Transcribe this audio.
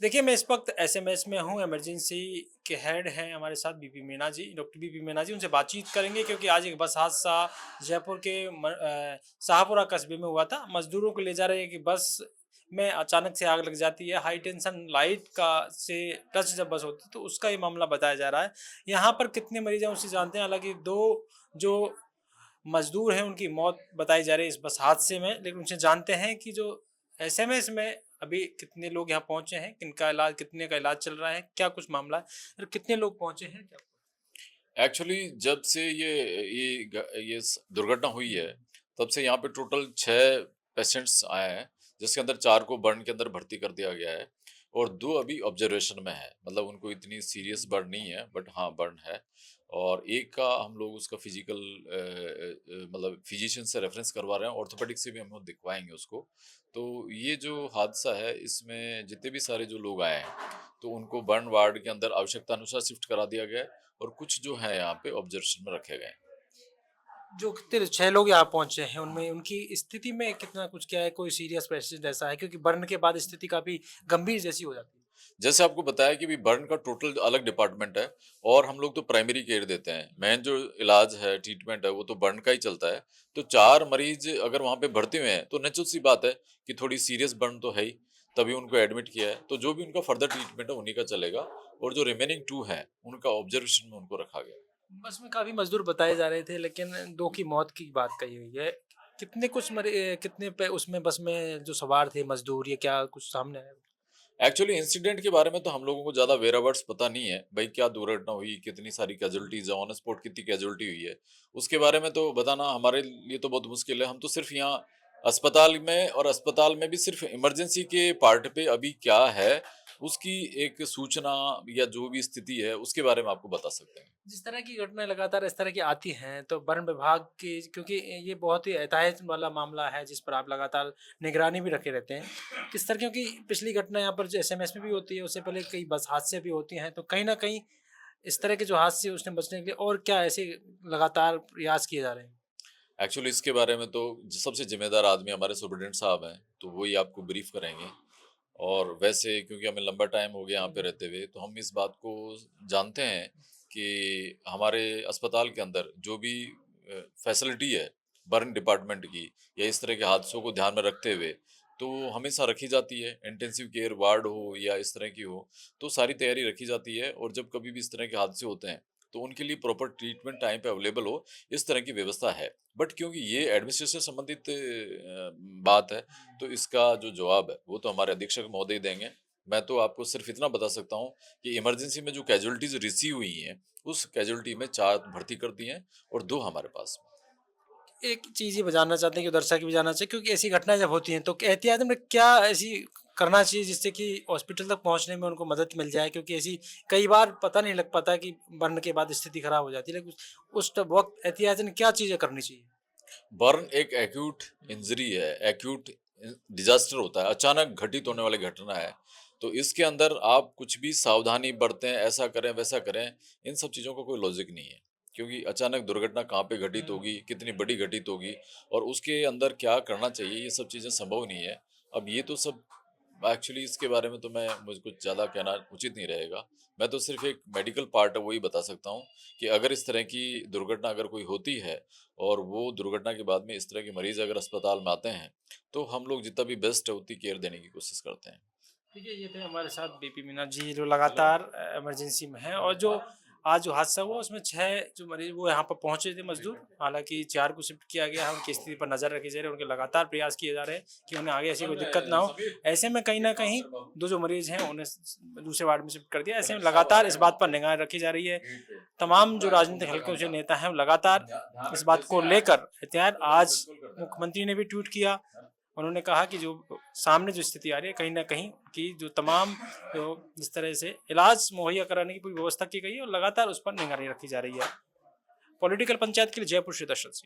देखिए, मैं इस वक़्त एसएमएस में हूँ, इमरजेंसी के हेड हैं हमारे साथ BP Meena ji, doctor BP Meena ji, उनसे बातचीत करेंगे क्योंकि आज एक बस हादसा जयपुर के शाहपुरा कस्बे में हुआ था। मज़दूरों को ले जा रहे हैं कि बस में अचानक से आग लग जाती है, हाई टेंशन लाइट का से टच जब बस होती है, तो उसका ये मामला बताया जा रहा है। यहाँ पर कितने मरीज़ हैं, उससे जानते हैं। हालाँकि 2 जो मज़दूर हैं, उनकी मौत बताई जा रही है इस बस हादसे में, लेकिन उनसे जानते हैं कि जो एसएमएस में अभी कितने लोग यहाँ पहुँचे हैं, कितने का इलाज चल रहा है, क्या कुछ मामला है और कितने लोग पहुँचे हैं क्या? एक्चुअली जब से ये दुर्घटना हुई है, तब से यहाँ पे टोटल 6 पेशेंट्स आए हैं, जिसके अंदर 4 को बर्न के अंदर भर्ती कर दिया गया है और 2 अभी ऑब्जर्वेशन में है। मतलब उनको इतनी सीरियस बर्न नहीं है, बट हाँ बर्न है। और एक का हम लोग उसका फिजिकल मतलब फिजिशियन से रेफरेंस करवा रहे हैं, ऑर्थोपेडिक से भी हम लोग दिखवाएंगे उसको। तो ये जो हादसा है, इसमें जितने भी सारे जो लोग आए हैं, तो उनको बर्न वार्ड के अंदर आवश्यकता अनुसार शिफ्ट करा दिया गया है और कुछ जो है यहाँ पे ऑब्जर्वेशन में रखे गए हैं। जो कितने 6 लोग यहाँ पहुँचे हैं, उनमें उनकी स्थिति में कितना कुछ क्या है, कोई सीरियस पेशेंट ऐसा है? क्योंकि बर्न के बाद स्थिति काफ़ी गंभीर जैसी हो जाती है। जैसे आपको बताया कि भी बर्न का टोटल अलग डिपार्टमेंट है और हम लोग तो प्राइमरी केयर देते हैं। मेन जो इलाज है, ट्रीटमेंट है, वो तो बर्न का ही चलता है। तो 4 मरीज अगर वहाँ पे भर्ती हुए हैं, तो नेचुरल सी बात है कि थोड़ी सीरियस बर्न तो है ही, तभी उनको एडमिट किया है। तो जो भी उनका फर्दर ट्रीटमेंट है, उन्हीं का चलेगा और जो रिमेनिंग 2 हैं, उनका ऑब्जर्वेशन में उनको रखा गया है। बस में काफ़ी मज़दूर बताए जा रहे थे, लेकिन 2 की मौत की बात कही हुई है। कितने पे उसमें बस में जो सवार थे मज़दूर, ये क्या कुछ सामने आया? एक्चुअली इंसिडेंट के बारे में तो हम लोगों को ज़्यादा वेरावर्ड्स पता नहीं है, भई क्या दुर्घटना हुई, कितनी सारी कैजुअल्टीज़ है, ऑन स्पॉट कितनी कैजुअल्टी हुई है। उसके बारे में तो बताना हमारे लिए तो बहुत मुश्किल है। हम तो सिर्फ़ यहाँ अस्पताल में और अस्पताल में भी सिर्फ़ इमरजेंसी के पार्ट पे अभी क्या है, उसकी एक सूचना या जो भी स्थिति है, उसके बारे में आपको बता सकते हैं। जिस तरह की घटनाएँ लगातार इस तरह की आती हैं, तो वन विभाग की, क्योंकि ये बहुत ही एहतियात वाला मामला है जिस पर आप लगातार निगरानी भी रखे रहते हैं। किस तरह, क्योंकि पिछली घटना यहाँ पर जो एसएमएस में भी होती है, उससे पहले कई बस हादसे भी होते हैं, तो कहीं न कहीं इस तरह के जो हादसे उससे बचने के लिए और क्या ऐसे लगातार प्रयास किए जा रहे हैं? एक्चुअली इसके बारे में तो सबसे ज़िम्मेदार आदमी हमारे सुपरिटेंडेंट साहब हैं, तो वही आपको ब्रीफ़ करेंगे। और वैसे क्योंकि हमें लंबा टाइम हो गया यहाँ पे रहते हुए, तो हम इस बात को जानते हैं कि हमारे अस्पताल के अंदर जो भी फैसिलिटी है, बर्न डिपार्टमेंट की या इस तरह के हादसों को ध्यान में रखते हुए, तो हमेशा रखी जाती है। इंटेंसिव केयर वार्ड हो या इस तरह की हो, तो सारी तैयारी रखी जाती है और जब कभी भी इस तरह के हादसे होते हैं, तो उनके लिए प्रॉपर ट्रीटमेंट टाइम पे अवेलेबल हो, इस तरह की व्यवस्था है। बट क्योंकि ये एडमिनिस्ट्रेशन से संबंधित बात है, तो इसका जो जवाब है, वो तो हमारे अधीक्षक महोदय देंगे। मैं तो आपको सिर्फ़ इतना बता सकता हूँ कि इमरजेंसी में जो कैजुअल्टीज़ रिसीव हुई हैं, उस कैजुअल्टी में 4 भर्ती कर दी हैं और 2 हमारे पास में। एक चीज़ ये जानना चाहते हैं कि दर्शक भी जानना चाहिए, क्योंकि ऐसी घटनाएँ जब होती हैं तो एहतियात में क्या ऐसी करना चाहिए जिससे कि हॉस्पिटल तक पहुँचने में उनको मदद मिल जाए? क्योंकि ऐसी कई बार पता नहीं लग पाता कि मरने के बाद स्थिति खराब हो जाती है, लेकिन उस वक़्त एहतियातन क्या चीज़ें करनी चाहिए? बर्न एक एक्यूट इंजरी है, एक्यूट डिजास्टर होता है, अचानक घटित होने वाली घटना है। तो इसके अंदर आप कुछ भी सावधानी बरतें, ऐसा करें, वैसा करें, इन सब चीज़ों का कोई लॉजिक नहीं है। क्योंकि अचानक दुर्घटना कहाँ पे घटित होगी, कितनी बड़ी घटित होगी और उसके अंदर क्या करना चाहिए, ये सब चीज़ें संभव नहीं है। अब ये तो सब एक्चुअली इसके बारे में तो मैं मुझे कुछ ज़्यादा कहना उचित नहीं रहेगा। मैं तो सिर्फ़ एक मेडिकल पार्ट है, वही बता सकता हूँ कि अगर इस तरह की दुर्घटना अगर कोई होती है और वो दुर्घटना के बाद में इस तरह के मरीज़ अगर अस्पताल में आते हैं, तो हम लोग जितना भी बेस्ट है उतनी केयर देने की कोशिश करते हैं। देखिए, ये थे हमारे साथ बीपी मीना जी, जो लगातार इमरजेंसी में हैं, और जो आज जो हादसा हुआ उसमें 6 जो मरीज़ वो यहाँ पर पहुँचे थे मज़दूर। हालाँकि 4 को शिफ्ट किया गया है, उनकी स्थिति पर नज़र रखी जा रही है, उनके लगातार प्रयास किए जा रहे हैं कि उन्हें आगे ऐसी कोई दिक्कत ना हो। ऐसे में कहीं न कहीं 2 जो मरीज़ हैं उन्हें दूसरे वार्ड में शिफ्ट कर दिया। ऐसे में लगातार इस बात पर निगाह रखी जा रही है। तमाम जो राजनीतिक हलकों के नेता हैं वो लगातार इस बात को लेकर एहतियात, आज मुख्यमंत्री ने भी ट्वीट किया। उन्होंने कहा कि जो सामने जो स्थिति आ रही है, कहीं न कहीं कि जो तमाम जो जिस तरह से इलाज मुहैया कराने की पूरी व्यवस्था की गई है और लगातार उस पर निगरानी रखी जा रही है। पॉलिटिकल पंचायत के लिए जयपुर से दर्शन सिंह।